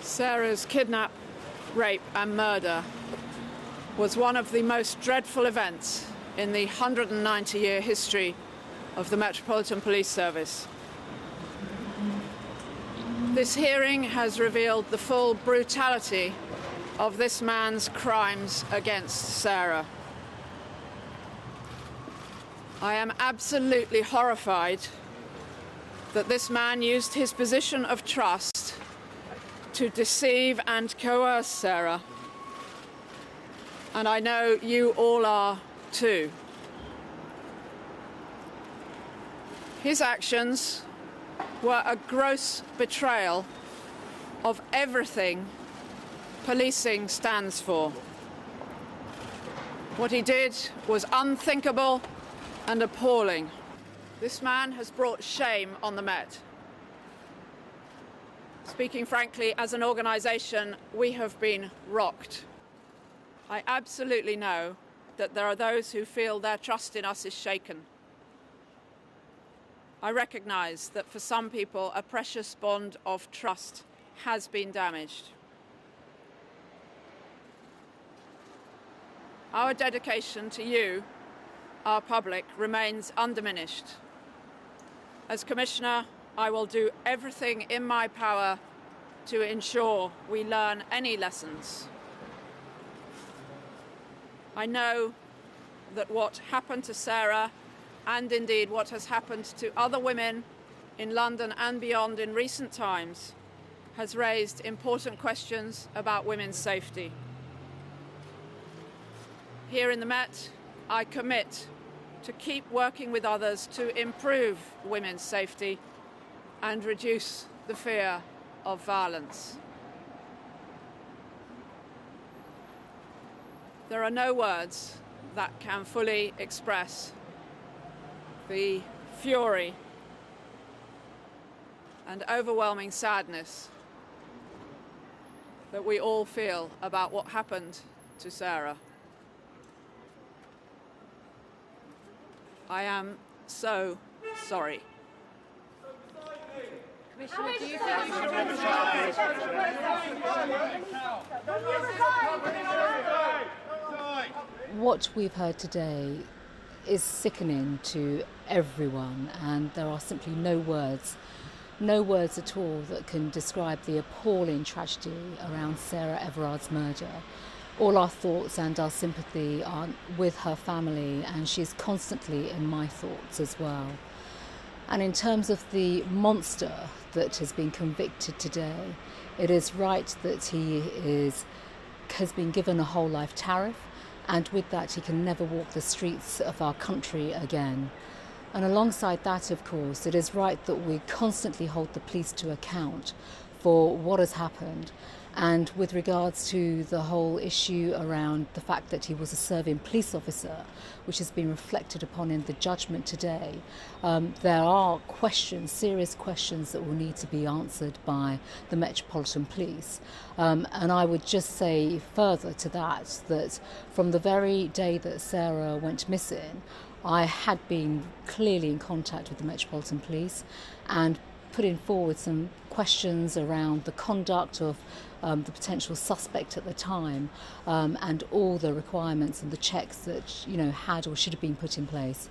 Sarah's kidnap, rape and murder was one of the most dreadful events in the 190-year history of the Metropolitan Police Service. This hearing has revealed the full brutality of this man's crimes against Sarah. I am absolutely horrified that this man used his position of trust to deceive and coerce Sarah. And I know you all are too. His actions were a gross betrayal of everything policing stands for. What he did was unthinkable and appalling. This man has brought shame on the Met. Speaking frankly, as an organisation, we have been rocked. I absolutely know that there are those who feel their trust in us is shaken. I recognise that for some people, a precious bond of trust has been damaged. Our dedication to you, our public, remains undiminished. As Commissioner, I will do everything in my power to ensure we learn any lessons. I know that what happened to Sarah, and indeed what has happened to other women in London and beyond in recent times, has raised important questions about women's safety. Here in the Met, I commit to keep working with others to improve women's safety and reduce the fear of violence. There are no words that can fully express the fury and overwhelming sadness that we all feel about what happened to Sarah. I am so sorry. Commissioner, do you think you should What we've heard today is sickening to everyone, and there are simply no words at all that can describe the appalling tragedy around Sarah Everard's murder. All our thoughts and our sympathy are with her family, and she's constantly in my thoughts as well. And in terms of the monster that has been convicted today, it is right that he has been given a whole life tariff, and with that he can never walk the streets of our country again. And alongside that, of course, it is right that we constantly hold the police to account for what has happened. And with regards to the whole issue around the fact that he was a serving police officer, which has been reflected upon in the judgment today, there are questions, serious questions that will need to be answered by the Metropolitan Police. And I would just say further to that, that from the very day that Sarah went missing, I had been clearly in contact with the Metropolitan Police and putting forward some questions around the conduct of the potential suspect at the time, and all the requirements and the checks that had or should have been put in place.